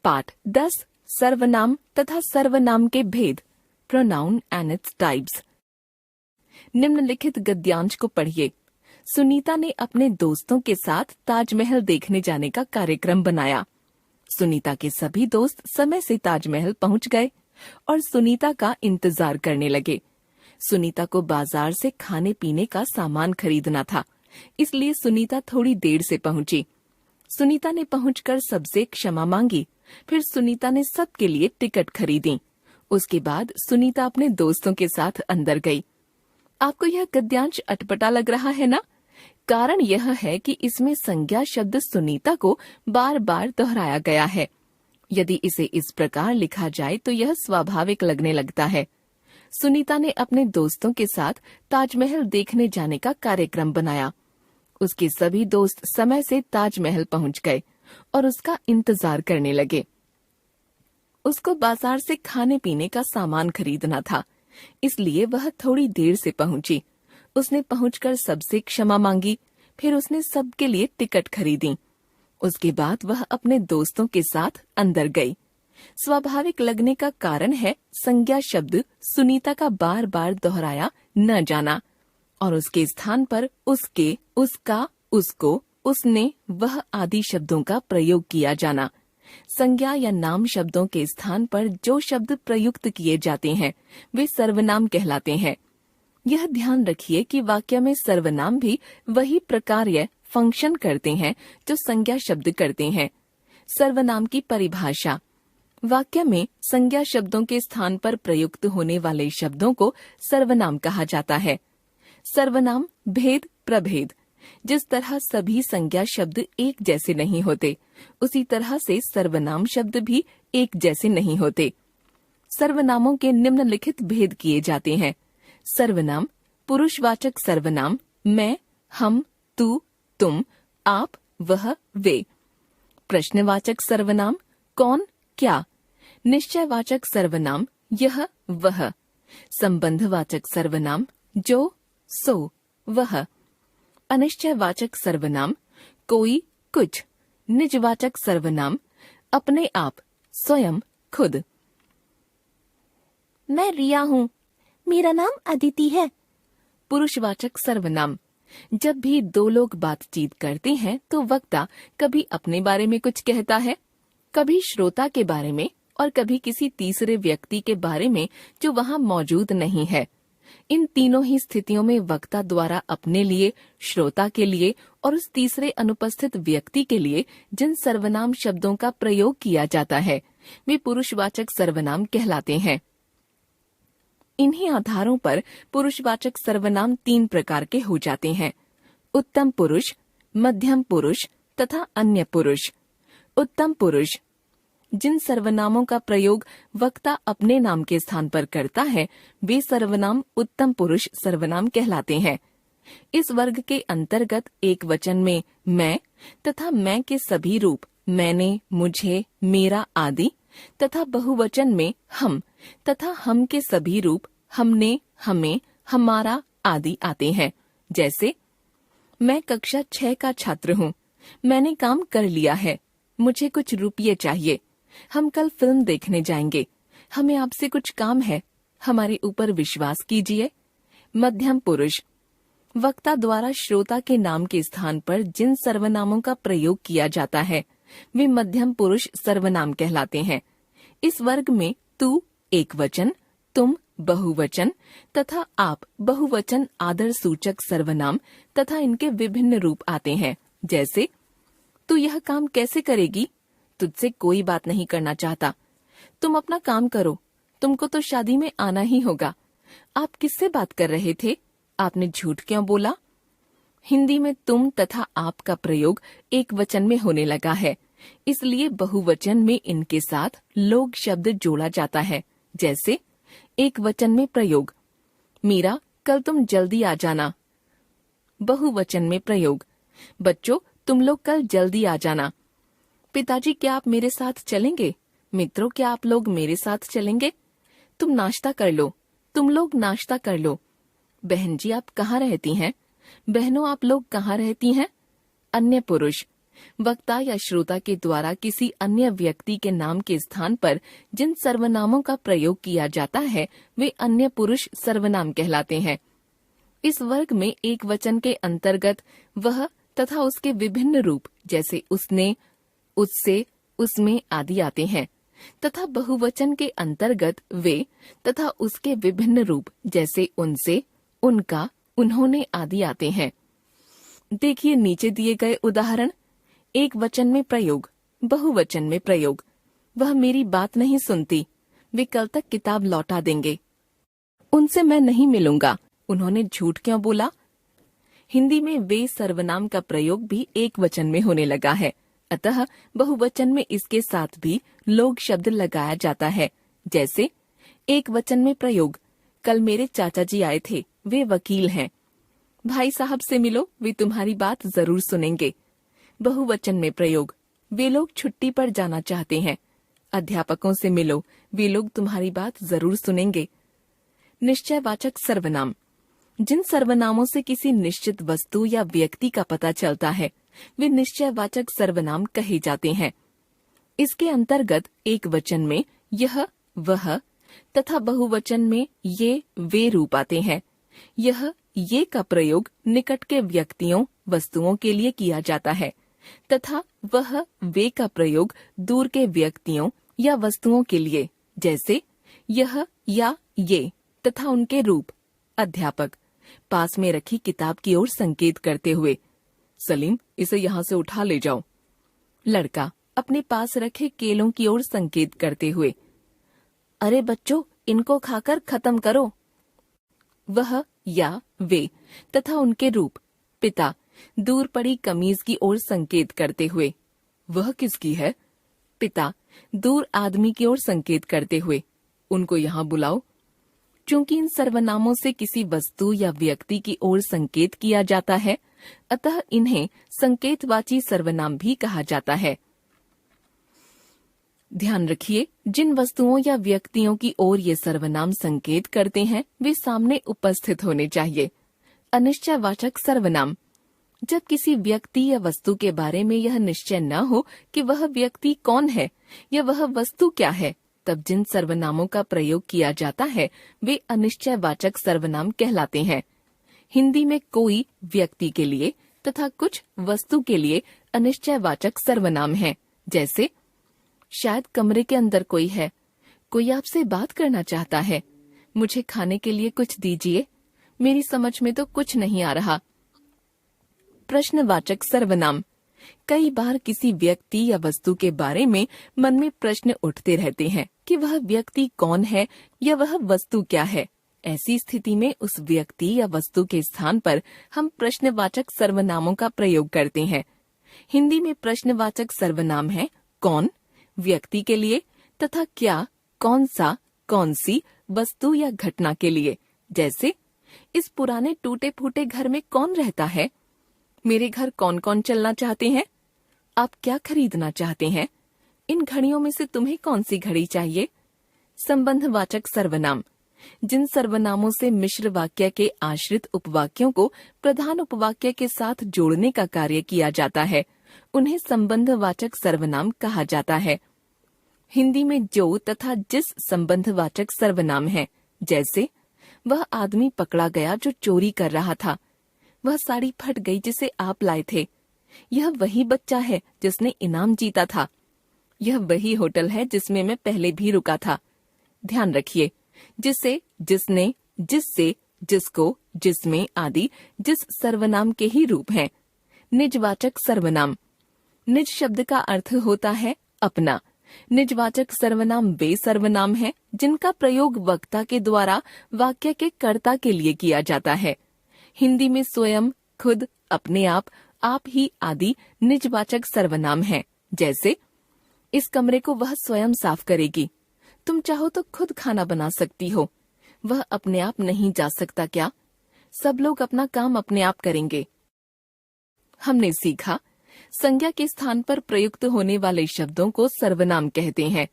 पाठ 10 सर्वनाम तथा सर्वनाम के भेद, प्रोनाउन एंड इट्स टाइप्स। निम्नलिखित गद्यांश को पढ़िए। सुनीता ने अपने दोस्तों के साथ ताजमहल देखने जाने का कार्यक्रम बनाया। सुनीता के सभी दोस्त समय से ताजमहल पहुंच गए और सुनीता का इंतजार करने लगे। सुनीता को बाजार से खाने पीने का सामान खरीदना था, इसलिए सुनीता थोड़ी देर से पहुंची। सुनीता ने पहुंचकर सबसे क्षमा मांगी। फिर सुनीता ने सबके लिए टिकट खरीदी। उसके बाद सुनीता अपने दोस्तों के साथ अंदर गई। आपको यह गद्यांश अटपटा लग रहा है ना? कारण यह है कि इसमें संज्ञा शब्द सुनीता को बार बार दोहराया गया है। यदि इसे इस प्रकार लिखा जाए तो यह स्वाभाविक लगने लगता है। सुनीता ने अपने दोस्तों के साथ ताजमहल देखने जाने का कार्यक्रम बनाया। उसके सभी दोस्त समय से ताजमहल पहुंच गए और उसका इंतजार करने लगे। उसको बाजार से खाने पीने का सामान खरीदना था, इसलिए वह थोड़ी देर से पहुंची। उसने पहुंचकर सबसे क्षमा मांगी। फिर उसने सबके लिए टिकट खरीदी। उसके बाद वह अपने दोस्तों के साथ अंदर गई। स्वाभाविक लगने का कारण है संज्ञा शब्द सुनीता का बार बार दोहराया न जाना और उसके स्थान पर उसके, उसका, उसको, उसने, वह आदि शब्दों का प्रयोग किया जाना। संज्ञा या नाम शब्दों के स्थान पर जो शब्द प्रयुक्त किए जाते हैं वे सर्वनाम कहलाते हैं। यह ध्यान रखिए कि वाक्य में सर्वनाम भी वही प्रकार्य फंक्शन करते हैं जो संज्ञा शब्द करते हैं। सर्वनाम की परिभाषा। वाक्य में संज्ञा शब्दों के स्थान पर प्रयुक्त होने वाले शब्दों को सर्वनाम कहा जाता है। सर्वनाम भेद प्रभेद। जिस तरह सभी संज्ञा शब्द एक जैसे नहीं होते, उसी तरह से सर्वनाम शब्द भी एक जैसे नहीं होते। सर्वनामों के निम्नलिखित भेद किए जाते हैं। सर्वनाम पुरुषवाचक सर्वनाम मैं, हम, तू, तुम, आप, वह, वे। प्रश्नवाचक सर्वनाम कौन, क्या। निश्चयवाचक सर्वनाम यह, वह। संबंधवाचक सर्वनाम जो, सो, वह। अनिश्चयवाचक सर्वनाम कोई, कुछ। निजवाचक सर्वनाम अपने आप, स्वयं, खुद। मैं रिया हूँ। मेरा नाम अदिति है। पुरुषवाचक सर्वनाम। जब भी दो लोग बातचीत करते हैं तो वक्ता कभी अपने बारे में कुछ कहता है, कभी श्रोता के बारे में और कभी किसी तीसरे व्यक्ति के बारे में जो वहाँ मौजूद नहीं है। इन तीनों ही स्थितियों में वक्ता द्वारा अपने लिए, श्रोता के लिए और उस तीसरे अनुपस्थित व्यक्ति के लिए जिन सर्वनाम शब्दों का प्रयोग किया जाता है वे पुरुषवाचक सर्वनाम कहलाते हैं। इन्हीं आधारों पर पुरुषवाचक सर्वनाम 3 प्रकार के हो जाते हैं: उत्तम पुरुष, मध्यम पुरुष तथा अन्य पुरुष। उत्तम पुरुष। जिन सर्वनामों का प्रयोग वक्ता अपने नाम के स्थान पर करता है वे सर्वनाम उत्तम पुरुष सर्वनाम कहलाते हैं। इस वर्ग के अंतर्गत एक वचन में मैं तथा मैं के सभी रूप मैंने, मुझे, मेरा आदि तथा बहुवचन में हम तथा हम के सभी रूप हमने, हमें, हमारा आदि आते हैं। जैसे मैं कक्षा 6 का छात्र हूँ। मैंने काम कर लिया है। मुझे कुछ रुपये चाहिए। हम कल फिल्म देखने जाएंगे। हमें आपसे कुछ काम है। हमारे ऊपर विश्वास कीजिए। मध्यम पुरुष। वक्ता द्वारा श्रोता के नाम के स्थान पर जिन सर्वनामों का प्रयोग किया जाता है वे मध्यम पुरुष सर्वनाम कहलाते हैं। इस वर्ग में तू एक वचन, तुम बहुवचन तथा आप बहुवचन आदर सूचक सर्वनाम तथा इनके विभिन्न रूप आते हैं। जैसे तू यह काम कैसे करेगी? तुझसे कोई बात नहीं करना चाहता। तुम अपना काम करो। तुमको तो शादी में आना ही होगा। आप किससे बात कर रहे थे? आपने झूठ क्यों बोला? हिंदी में तुम तथा आप का प्रयोग एक वचन में होने लगा है, इसलिए बहुवचन में इनके साथ लोग शब्द जोड़ा जाता है। जैसे एक वचन में प्रयोग मीरा कल तुम जल्दी आ जाना। बहुवचन में प्रयोग बच्चों तुम लोग कल जल्दी आ जाना। पिताजी क्या आप मेरे साथ चलेंगे? मित्रों क्या आप लोग मेरे साथ चलेंगे? तुम नाश्ता कर लो। तुम लोग नाश्ता कर लो। बहन जी आप कहाँ रहती हैं? बहनों आप लोग कहाँ रहती हैं? अन्य पुरुष वक्ता या श्रोता के द्वारा किसी अन्य व्यक्ति के नाम के स्थान पर जिन सर्वनामों का प्रयोग किया जाता है वे अन्य पुरुष सर्वनाम कहलाते हैं। इस वर्ग में एक वचन के अंतर्गत वह तथा उसके विभिन्न रूप जैसे उसने, उससे, उसमें आदि आते हैं तथा बहुवचन के अंतर्गत वे तथा उसके विभिन्न रूप जैसे उनसे, उनका, उन्होंने आदि आते हैं। देखिए नीचे दिए गए उदाहरण। एक वचन में प्रयोग, बहुवचन में प्रयोग। वह मेरी बात नहीं सुनती, वे कल तक किताब लौटा देंगे। उनसे मैं नहीं मिलूंगा, उन्होंने झूठ क्यों बोला। हिंदी में वे सर्वनाम का प्रयोग भी एक वचन में होने लगा है, अतः बहुवचन में इसके साथ भी लोग शब्द लगाया जाता है। जैसे एक वचन में प्रयोग, कल मेरे चाचा जी आए थे, वे वकील हैं। भाई साहब से मिलो, वे तुम्हारी बात जरूर सुनेंगे। बहुवचन में प्रयोग, वे लोग छुट्टी पर जाना चाहते हैं। अध्यापकों से मिलो, वे लोग तुम्हारी बात जरूर सुनेंगे। निश्चयवाचक सर्वनाम, जिन सर्वनामों से किसी निश्चित वस्तु या व्यक्ति का पता चलता है वे निश्चयवाचक सर्वनाम कहे जाते हैं। इसके अंतर्गत एक वचन में यह, वह तथा बहुवचन में ये, वे रूप आते हैं। यह, ये का प्रयोग निकट के व्यक्तियों, वस्तुओं के लिए किया जाता है तथा वह, वे का प्रयोग दूर के व्यक्तियों या वस्तुओं के लिए, जैसे यह या ये तथा उनके रूप। अध्यापक पास में रखी किताब की ओर संकेत करते हुए, सलीम इसे यहाँ से उठा ले जाओ। लड़का अपने पास रखे केलों की ओर संकेत करते हुए, अरे बच्चों इनको खाकर खत्म करो। वह या वे तथा उनके रूप। पिता दूर पड़ी कमीज की ओर संकेत करते हुए, वह किसकी है। पिता दूर आदमी की ओर संकेत करते हुए, उनको यहाँ बुलाओ। चूंकि इन सर्वनामों से किसी वस्तु या व्यक्ति की ओर संकेत किया जाता है अतः इन्हें संकेतवाची सर्वनाम भी कहा जाता है। ध्यान रखिए, जिन वस्तुओं या व्यक्तियों की ओर ये सर्वनाम संकेत करते हैं वे सामने उपस्थित होने चाहिए। अनिश्चयवाचक सर्वनाम, जब किसी व्यक्ति या वस्तु के बारे में यह निश्चय न हो कि वह व्यक्ति कौन है या वह वस्तु क्या है, तब जिन सर्वनामों का प्रयोग किया जाता है वे अनिश्चयवाचक सर्वनाम कहलाते हैं। हिंदी में कोई व्यक्ति के लिए तथा कुछ वस्तु के लिए अनिश्चयवाचक सर्वनाम हैं, जैसे शायद कमरे के अंदर कोई है, कोई आपसे बात करना चाहता है, मुझे खाने के लिए कुछ दीजिए, मेरी समझ में तो कुछ नहीं आ रहा। प्रश्नवाचक सर्वनाम, कई बार किसी व्यक्ति या वस्तु के बारे में मन में प्रश्न उठते रहते हैं कि वह व्यक्ति कौन है या वह वस्तु क्या है। ऐसी स्थिति में उस व्यक्ति या वस्तु के स्थान पर हम प्रश्नवाचक सर्वनामों का प्रयोग करते हैं। हिंदी में प्रश्नवाचक सर्वनाम है कौन, व्यक्ति के लिए, तथा क्या, कौन सा, कौन सी, वस्तु या घटना के लिए। जैसे इस पुराने टूटे फूटे घर में कौन रहता है, मेरे घर कौन कौन चलना चाहते हैं, आप क्या खरीदना चाहते हैं, इन घड़ियों में से तुम्हें कौन सी घड़ी चाहिए। संबंधवाचक सर्वनाम, जिन सर्वनामों से मिश्र वाक्य के आश्रित उपवाक्यों को प्रधान उपवाक्य के साथ जोड़ने का कार्य किया जाता है उन्हें संबंधवाचक सर्वनाम कहा जाता है। हिंदी में जो तथा जिस संबंधवाचक सर्वनाम है, जैसे वह आदमी पकड़ा गया जो चोरी कर रहा था, वह साड़ी फट गई जिसे आप लाए थे, यह वही बच्चा है जिसने इनाम जीता था, यह वही होटल है जिसमें मैं पहले भी रुका था। ध्यान रखिए, जिसे, जिसने, जिससे, जिसको, जिसमें आदि जिस सर्वनाम के ही रूप हैं। निजवाचक सर्वनाम, निज शब्द का अर्थ होता है अपना। निजवाचक सर्वनाम वे सर्वनाम हैं जिनका प्रयोग वक्ता के द्वारा वाक्य के कर्ता के लिए किया जाता है। हिंदी में स्वयं, खुद, अपने आप ही आदि निजवाचक सर्वनाम हैं। जैसे इस कमरे को वह स्वयं साफ करेगी, तुम चाहो तो खुद खाना बना सकती हो, वह अपने आप नहीं जा सकता क्या, सब लोग अपना काम अपने आप करेंगे। हमने सीखा, संज्ञा के स्थान पर प्रयुक्त होने वाले शब्दों को सर्वनाम कहते हैं।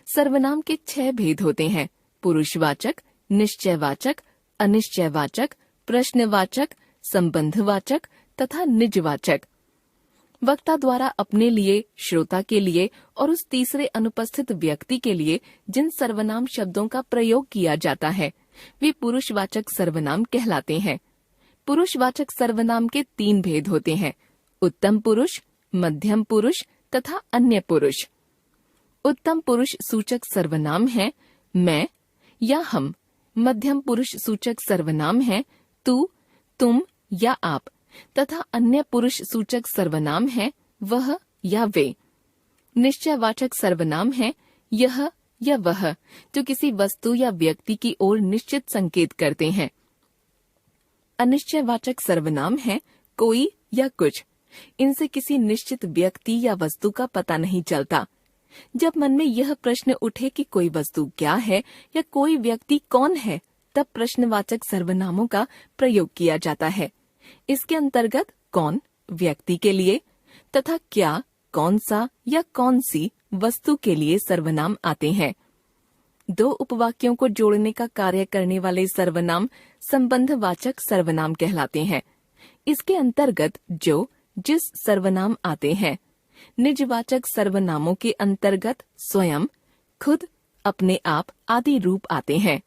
सर्वनाम के 6 भेद होते हैं: पुरुषवाचक, निश्चयवाचक, अनिश्चयवाचक, प्रश्नवाचक, संबंधवाचक तथा निजवाचक। वक्ता द्वारा अपने लिए, श्रोता के लिए और उस तीसरे अनुपस्थित व्यक्ति के लिए जिन सर्वनाम शब्दों का प्रयोग किया जाता है वे पुरुषवाचक सर्वनाम कहलाते हैं। पुरुषवाचक सर्वनाम के 3 भेद होते हैं: उत्तम पुरुष, मध्यम पुरुष तथा अन्य पुरुष। उत्तम पुरुष सूचक सर्वनाम है मैं या हम। मध्यम पुरुष सूचक सर्वनाम है तू, तुम या आप तथा अन्य पुरुष सूचक सर्वनाम है वह या वे। निश्चयवाचक सर्वनाम है यह या वह, जो किसी वस्तु या व्यक्ति की ओर निश्चित संकेत करते हैं। अनिश्चयवाचक सर्वनाम है कोई या कुछ। इनसे किसी निश्चित व्यक्ति या वस्तु का पता नहीं चलता। जब मन में यह प्रश्न उठे कि कोई वस्तु क्या है या कोई व्यक्ति कौन है, तब प्रश्नवाचक सर्वनामों का प्रयोग किया जाता है। इसके अंतर्गत कौन व्यक्ति के लिए तथा क्या कौन सा या कौन सी वस्तु के लिए सर्वनाम आते हैं। 2 उपवाक्यों को जोड़ने का कार्य करने वाले सर्वनाम संबंधवाचक सर्वनाम कहलाते हैं। इसके अंतर्गत जो, जिस सर्वनाम आते हैं। निजवाचक सर्वनामों के अंतर्गत स्वयं, खुद, अपने आप आदि रूप आते हैं।